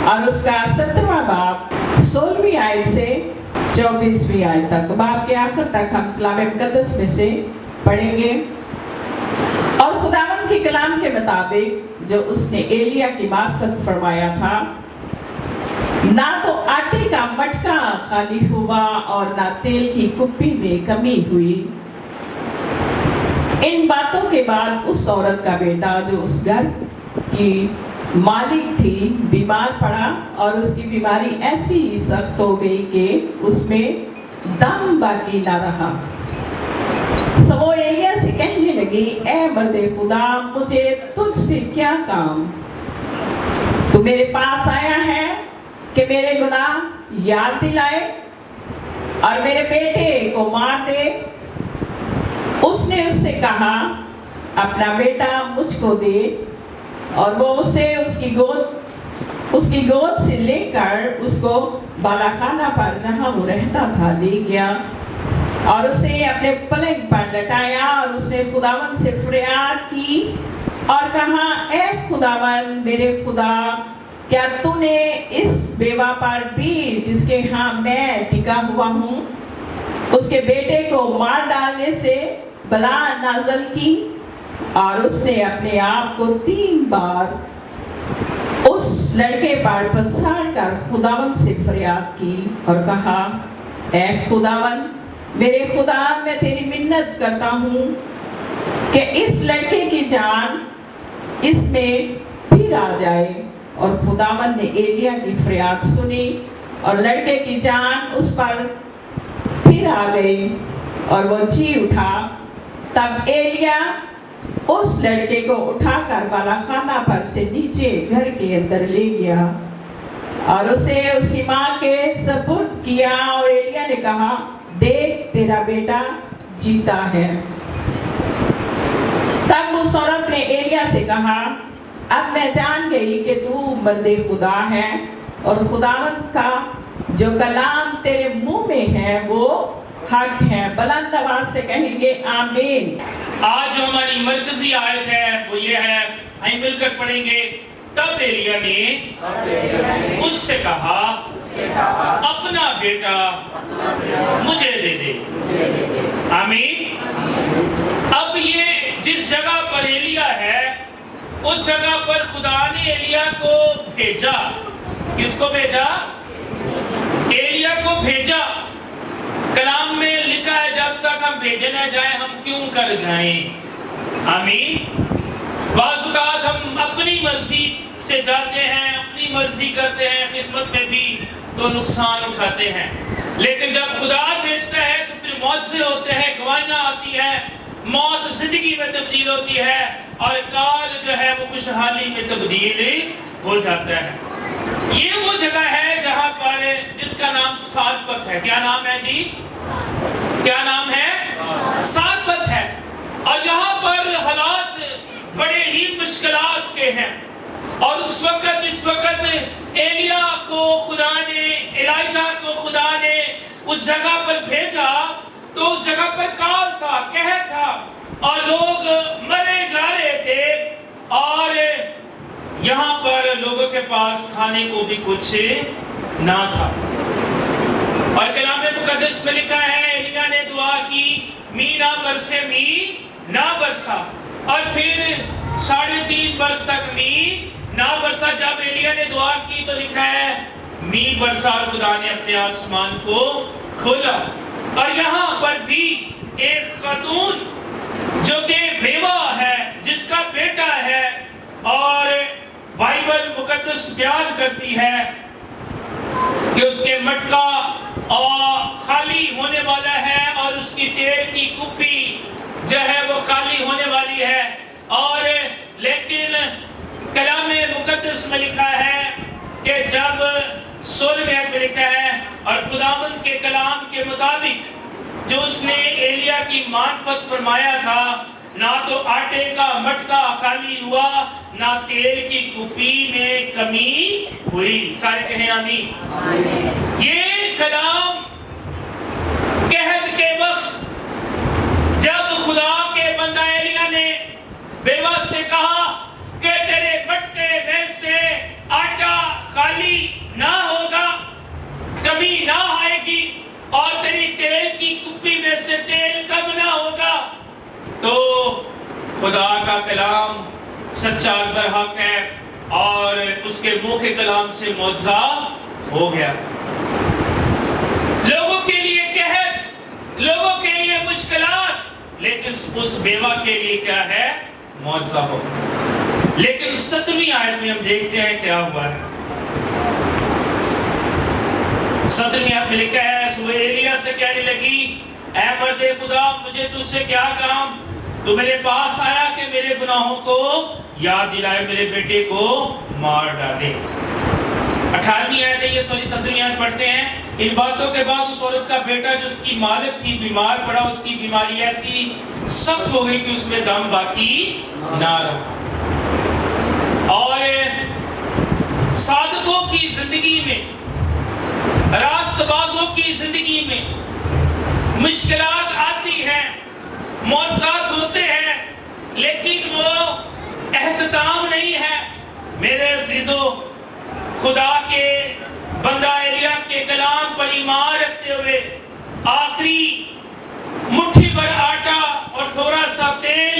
اور اس کا 17واں باب 16ویں آیت سے 24ویں آیت تک، باب کے آخر تک ہم کلام مقدس میں سے پڑھیں گے۔ اور خداوند کے کلام کے مطابق جو اس نے ایلیا کی معرفت فرمایا تھا، نہ تو آٹے کا مٹکا خالی ہوا اور نہ تیل کی کپی میں کمی ہوئی۔ ان باتوں کے بعد اس عورت کا بیٹا جو اس گھر کی مالک تھی بیمار پڑا، اور اس کی بیماری ایسی سخت ہو گئی کہ اس میں دم باقی نہ رہا۔ سو وہ ایلیا سے کہنے لگی، اے مرد خدا، مجھے تجھ سے کیا کام؟ تو میرے پاس آیا ہے کہ میرے گناہ یاد دلائے اور میرے بیٹے کو مار دے۔ اس نے اس سے کہا، اپنا بیٹا مجھ کو دے، اور وہ اسے اس کی گود سے لے کر اس کو بالاخانہ پر جہاں وہ رہتا تھا لے گیا، اور اسے اپنے پلنگ پر لٹایا، اور اس نے خداوند سے فریاد کی اور کہا، اے خداوند میرے خدا، کیا تو نے اس بیوہ پر بھی جس کے ہاں میں ٹکا ہوا ہوں، اس کے بیٹے کو مار ڈالنے سے بلا نازل کی؟ اور اس نے اپنے آپ کو 3 بار اس لڑکے پر پسار کر خداوند سے فریاد کی اور کہا، اے خداوند میرے خدا، میں تیری منت کرتا ہوں کہ اس لڑکے کی جان اس میں پھر آ جائے۔ اور خداوند نے ایلیا کی فریاد سنی اور لڑکے کی جان اس پر پھر آ گئی اور وہ جی اٹھا۔ تب ایلیا اس لڑکے کو اٹھا کر بالاخانہ پر سے نیچے گھر کے اندر لے گیا اور اسے اس کی ماں کے سپرد کیا، اور ایلیا نے کہا، دیکھ تیرا بیٹا جیتا ہے۔ تب اس عورت نے ایلیا سے کہا، اب میں جان گئی کہ تو مرد خدا ہے، اور خداوند کا جو کلام تیرے منہ میں ہے وہ حق ہے۔ بلند آواز سے کہیں گے آمین۔ آج جو ہماری مرکزی آیت ہے وہ یہ ہے، ہم مل کر پڑھیں گے۔ تب ایلیا نے اس سے کہا، اپنا بیٹا مجھے دے دے۔ آمین۔ اب یہ جس جگہ پر ایلیا ہے، اس جگہ پر خدا نے ایلیا کو بھیجا۔ کس کو بھیجا؟ ایلیا کو بھیجا۔ کلام میں لکھا ہے، جب تک ہم بھیجے نہ جائیں ہم کیوں کر جائیں؟ آمین۔ بعض اوقات ہم اپنی مرضی سے جاتے ہیں، اپنی مرضی کرتے ہیں، خدمت میں بھی تو نقصان اٹھاتے ہیں، لیکن جب خدا بھیجتا ہے تو پھر معجزے ہوتے ہیں، گواہیاں آتی ہیں، موت زندگی میں تبدیل ہوتی ہے، اور کال جو ہے وہ خوشحالی میں تبدیل ہو جاتا ہے۔ یہ وہ جگہ ہے جہاں پر جس کا نام سارپت ہے۔ کیا نام ہے جی؟ کیا نام ہے؟ سارپت ہے۔ اور یہاں پر حالات بڑے ہی مشکلات کے ہیں، اور اس وقت جس وقت ایلیا کو خدا نے، ایلائجہ کو خدا نے اس جگہ پر بھیجا، تو اس جگہ پر کال تھا، قحط تھا، اور لوگ مرے جا رہے تھے، اور یہاں پر لوگوں کے پاس کھانے کو بھی کچھ نہ تھا۔ اور کلام مقدس میں لکھا ہے، ایلیا نے دعا کی، می نہ برسے، می نہ برسا، اور پھر 3.5 برس تک می نہ برسا۔ جب ایلیا نے دعا کی تو لکھا ہے می برسا، اور خدا نے اپنے آسمان کو کھولا۔ اور یہاں پر بھی ایک خاتون جو کہ بیوہ ہے، جس کا بیٹا ہے، اور بائبل مقدس بیان کرتی ہے کہ اس کے مٹکا خالی ہونے والا ہے، اور اس کی تیل کی کپی جو ہے وہ خالی ہونے والی ہے۔ اور لیکن کلام مقدس میں لکھا ہے کہ جب 16ویں آیت میں لکھا ہے، اور خداوند کے کلام کے مطابق جو اس نے ایلیا کی معرفت فرمایا تھا، نہ تو آٹے کا مٹکا خالی ہوا، نہ تیل کی کپی میں کمی ہوئی۔ سارے کہیں آمین۔ یہ کلام قحط کے وقت جب خدا کے بندہ ایلیا نے بیوہ سے کہا کہ تیرے مٹکے میں سے آٹا خالی خدا کا کلام سچا اور برحق ہے اور اس کے منہ کے کلام سے معجزہ ہو گیا. لوگوں کے لیے قحط، لوگوں کے لیے مشکلات، لیکن اس بیوہ کے لیے کیا ہے؟ معجزہ ہو. لیکن 7ویں آیت میں ہم دیکھتے ہیں کیا ہوا ہے. 7ویں آیت میں لکھا ہے وہ ایلیا سے کہنے لگی اے مرد خدا مجھے تجھ سے کیا کام، تو میرے پاس آیا کہ میرے گناہوں کو یاد دلائے، میرے بیٹے کو مار ڈالے. 18ویں آیت ہے یہ، 7ویں آیت پڑھتے ہیں. ان باتوں کے بعد اس عورت کا بیٹا جو اس کی مالک تھی بیمار پڑا، اس کی بیماری ایسی سخت ہو گئی کہ اس میں دم باقی نہ رہا. اور صادقوں کی زندگی میں، راست بازوں کی زندگی میں مشکلات آتی ہیں، معجزات ہوتے ہیں، لیکن وہ اہتمام نہیں ہے. میرے عزیزو، خدا کے بندہ ایلیا کے کلام پر ایمان رکھتے ہوئے آخری مٹھی بھر آٹا اور تھوڑا سا تیل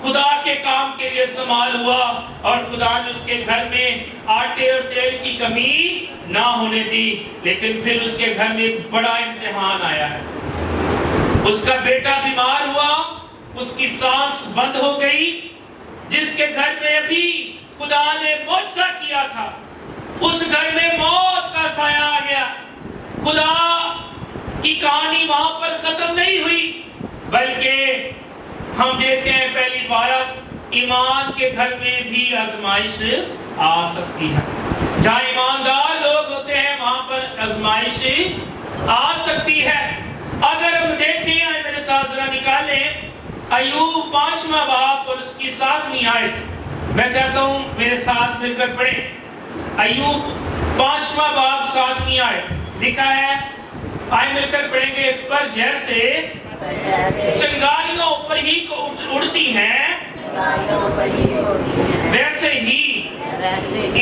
خدا کے کام کے لیے استعمال ہوا، اور خدا نے اس کے گھر میں آٹے اور تیل کی کمی نہ ہونے دی. لیکن پھر اس کے گھر میں ایک بڑا امتحان آیا ہے. اس کا بیٹا بیمار ہوا، اس کی سانس بند ہو گئی. جس کے گھر میں ابھی خدا نے معجزہ کیا تھا، اس گھر میں موت کا سایہ آ گیا. خدا کی کہانی وہاں پر ختم نہیں ہوئی، بلکہ ہم دیکھتے ہیں پہلی بات ایمان کے گھر میں بھی آزمائش آ سکتی ہے. جہاں ایماندار لوگ ہوتے ہیں وہاں پر آزمائش آ سکتی ہے. اگر ہم دیکھیں، میرے ساتھ ذرا نکالیں ایوب 5واں باب اور اس کی 7ویں آیت. میں چاہتا ہوں میرے ساتھ مل کر پڑھیں. ایوب 5واں باب 7ویں آیت لکھا ہے، آئے مل کر پڑھیں گے. پر جیسے چنگاریاں اوپر ہی کو اڑتی ہیں، ویسے ہی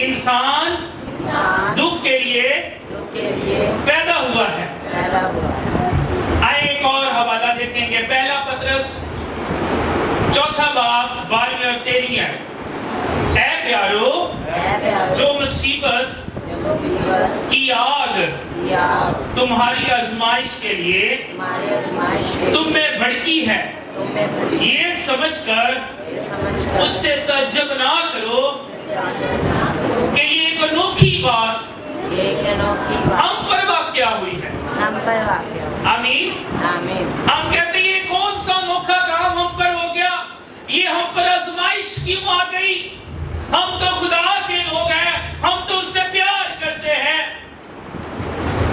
انسان دکھ کے لیے پیدا ہوا ہے. آئے ایک اور حوالہ دیکھیں گے. پہلا پطرس 4 باب 12 اور 13 آیت. اے پیارو، جو مصیبت کی آگ تمہاری آزمائش کے لیے تم میں بھڑکی ہے، یہ سمجھ کر اس سے تعجب نہ کرو کہ یہ ایک انوکھی بات ہم پر واقع ہوئی ہے. آمین. ہم کہتے ہیں یہ کون سا انوکھا کام ہم پر ہو گیا؟ یہ ہم پر آزمائش کیوں آ گئی؟ ہم تو خدا کے لوگ ہیں، ہم تو اس سے پیار کرتے ہیں.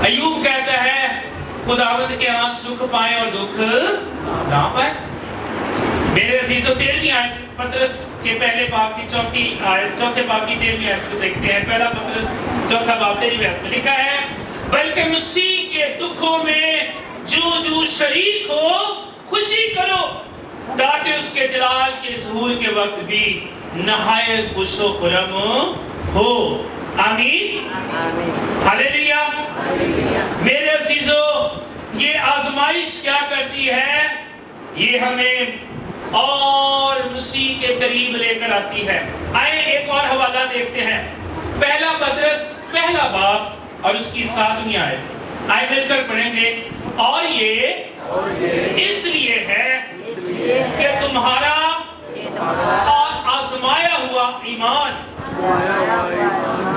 ایوب کہتا ہے خداوند کے ہاں سکھ پائیں اور دکھ نہ پائیں. میرے عزیزو 13ویں آیت پطرس کے پہلے باب کی 4 آیت، 4 باب کی 13ویں آیت کو دیکھتے ہیں. پہلا پطرس 4 باب 13ویں آیت میں لکھا ہے، بلکہ مسیح کے دکھوں میں جو شریک ہو خوشی کرو، تاکہ اس کے جلال کے ظہور کے وقت بھی نہایت خوش و خرم ہو. آمین. ہلیلویا. میرے عزیزو، یہ آزمائش کیا کرتی ہے؟ یہ ہمیں اور مسیح کے قریب لے کر آتی ہے. آئے ایک اور حوالہ دیکھتے ہیں. پہلا پطرس پہلا باب اور اس کی 7ویں آیت. آئے مل کر پڑھیں گے. اور یہ اس لیے ہے کہ تمہارا آزمایا ہوا ایمان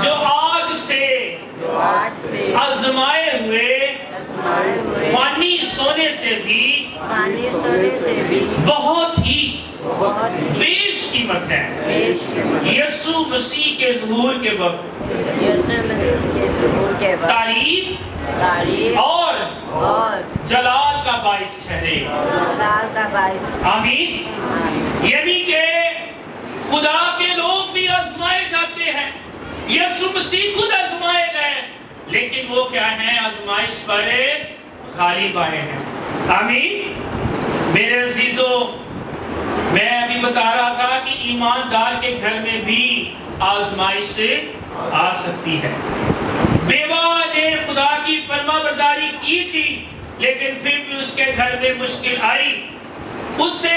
جو آگ سے آزمائے ہوئے فانی سونے سے بھی بہت ہی بیش قیمت ہے. یسوع مسیح کے ظہور کے وقت تعریف اور جلال کا باعث ٹھہرے. آمین. یعنی کہ خدا کے لوگ بھی آزمائے جاتے ہیں. یسوع مسیح خود آزمائے گئے، لیکن وہ کیا ہیں؟ آزمائش پر غالب آئے ہیں. آمین. میرے عزیزو، میں ابھی بتا رہا تھا کہ ایماندار کے گھر میں بھی آزمائش آ سکتی ہے. بیوہ نے خدا کی فرما برداری کی تھی، لیکن پھر بھی اس کے گھر میں مشکل آئی. اس سے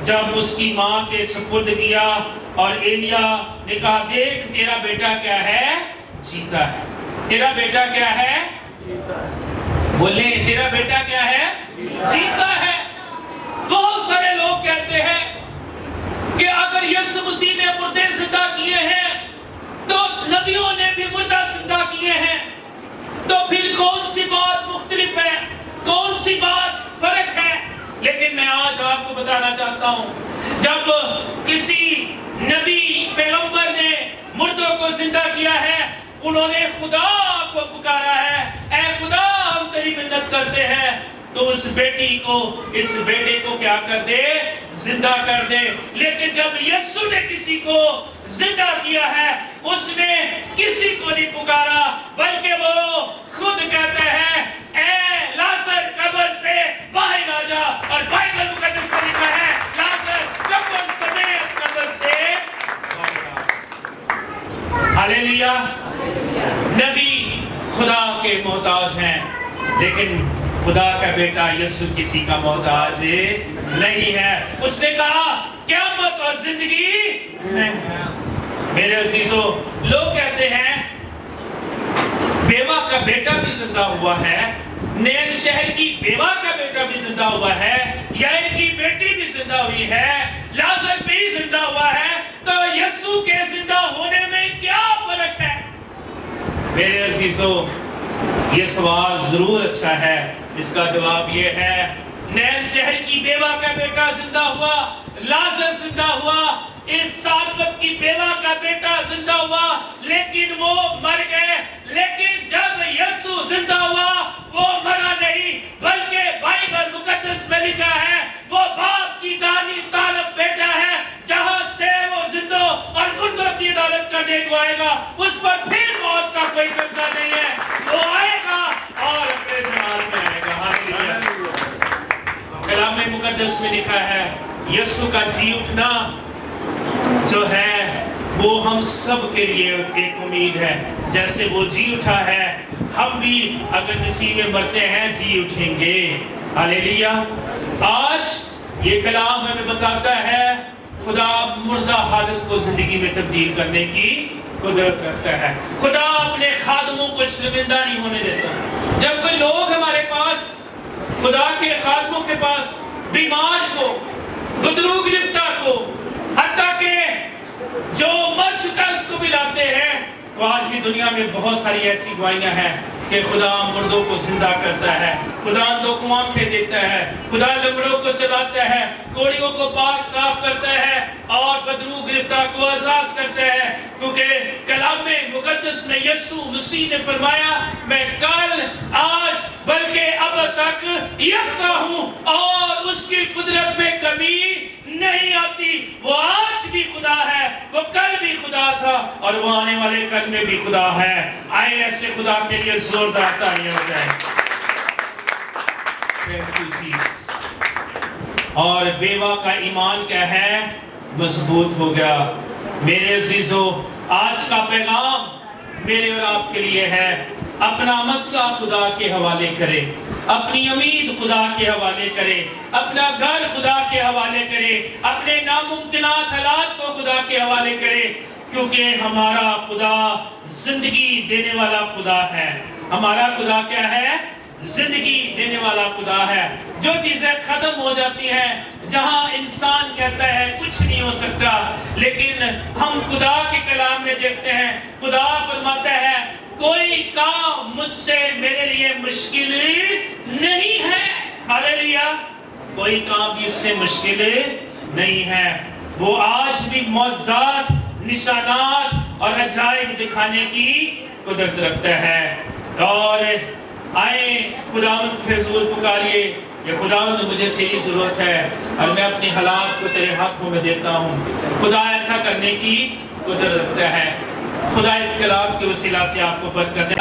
جب اس کی ماں کے سپرد کیا اور ایلیا نے کہا دیکھ تیرا بیٹا کیا ہے جیتا ہے، تیرا بیٹا کیا ہے بولے تیرا بیٹا کیا ہے جیتا ہے۔ بہت سارے لوگ کہتے ہیں کہ اگر یسوع مسیح نے مردے زندہ کیے ہیں تو نبیوں نے بھی مردہ زندہ کیے ہیں، تو پھر کون سی بات مختلف ہے، کون سی بات فرق ہے؟ لیکن میں آج آپ کو بتانا چاہتا ہوں جب کسی نبی پیغمبر نے مردوں کو زندہ کیا ہے، انہوں نے خدا کو پکارا ہے، اے خدا ہم تیری منت کرتے ہیں تو اس بیٹی کو اس بیٹے کو کیا کر دے زندہ کر دے۔ لیکن جب یسوع نے کسی کو زندہ کیا ہے اس نے کسی کو نہیں پکارا بلکہ وہ خود کہتا ہے اے لازر قبر سے باہر آ جا، اور بائبل مقدس میں لکھا ہے لازر قبر سمیت قبر سے باہر آ۔ ہاللیلویا۔ نبی خدا کے محتاج ہیں لیکن خدا کا بیٹا یسوع کسی کا محتاج نہیں ہے۔ اس نے کہا قیامت اور زندگی نہیں۔ میرے عزیزو، لوگ کہتے ہیں بیوہ کا بیٹا بھی زندہ ہوا ہے، نین شہر کی بیوہ کا بیٹا بھی زندہ ہوا ہے، یائر کی بیٹی بھی زندہ ہوئی ہے، لازر بھی زندہ ہوا ہے، تو یسوع کے زندہ ہونے میں کیا فرق ہے؟ میرے عزیزو، یہ سوال ضرور اچھا ہے، اس کا جواب یہ ہے نین شہر کی بیوہ کا بیٹا زندہ ہوا، لازر زندہ ہوا، اس سارپت کی بیوہ کا بیٹا زندہ ہوا، لیکن وہ مر گئے۔ لیکن جب یسوع زندہ ہوا وہ مرا نہیں، بلکہ بائبل مقدس میں لکھا ہے وہ باپ کی دانی طالب بیٹا ہے، جہاں سے وہ زندوں اور مردوں کی عدالت کرنے کو آئے گا، اس پر پھر موت کا کوئی قبضہ نہیں ہے، وہ آئے گا اور اپنے جلال میں آئے گا۔ ہاللیلویا۔ کلام مقدس میں لکھا ہے یسوع کا جی اٹھنا جو ہے وہ ہم سب کے لیے ایک امید ہے، جیسے وہ جی اٹھا ہے ہم بھی اگر مسیح میں مرتے ہیں جی اٹھیں گے۔ ہاللیلویا۔ آج یہ کلام ہمیں بتاتا ہے خدا مردہ حالت کو زندگی میں تبدیل کرنے کی قدرت رکھتا ہے۔ خدا اپنے خادموں کو شرمندہ نہیں ہونے دیتا۔ جب کوئی لوگ ہمارے پاس خدا کے خادموں کے پاس بیمار کو، بدرو گرفتار کو، حتیٰ کہ جو مر چکا اس کو بھی لاتے ہیں، تو آج بھی دنیا میں بہت ساری ایسی دعائیاں ہیں کہ خدا مردوں کو زندہ کرتا ہے، خدا اندھوں کو آنکھیں دیتا ہے، خدا لنگڑوں کو چلاتا ہے، کوڑیوں کو پاک صاف کرتا ہے اور بدرو گرفتار کو آزاد کرتا ہے، کیونکہ کلام مقدس میں یسوع مسیح نے فرمایا میں کل آج بلکہ اب تک یکساں ہوں اور اس کی قدرت میں کمی نہیں آتی۔ وہ آج بھی خدا ہے، وہ کل بھی خدا تھا اور وہ آنے والے کل میں بھی خدا ہے۔ آئے ایسے خدا کے لیے زوردار تالیاں ہو جائیں۔ Thank you, Jesus۔ اور بیوہ کا ایمان کیا ہے؟ مضبوط ہو گیا۔ میرے عزیزو، آج کا پیغام میرے اور آپ کے لیے ہے اپنا مسئلہ خدا کے حوالے کرے، اپنی امید خدا کے حوالے کرے، اپنا گھر خدا کے حوالے کرے، اپنے ناممکنات حالات کو خدا کے حوالے کرے، کیونکہ ہمارا خدا زندگی دینے والا خدا ہے۔ ہمارا خدا کیا ہے؟ زندگی دینے والا خدا ہے۔ جو چیزیں ختم ہو جاتی ہیں، جہاں انسان کہتا ہے کچھ نہیں ہو سکتا، لیکن ہم خدا کے کلام میں دیکھتے ہیں خدا فرماتا ہے کوئی کام مجھ سے میرے لیے مشکل نہیں ہے۔ ہاللیلویا۔ کوئی کام بھی اس سے مشکل نہیں ہے۔ وہ آج بھی معجزات، نشانات اور عجائب دکھانے کی قدرت رکھتا ہے۔ اور آئیں خداوند کے حضور پکاریے کہ خداوند مجھے تیری ضرورت ہے اور میں اپنی حالات کو تیرے ہاتھوں میں دیتا ہوں۔ خدا ایسا کرنے کی قدرت رکھتا ہے۔ خدا اس کلام کے وسیلہ سے آپ کو برکت دے۔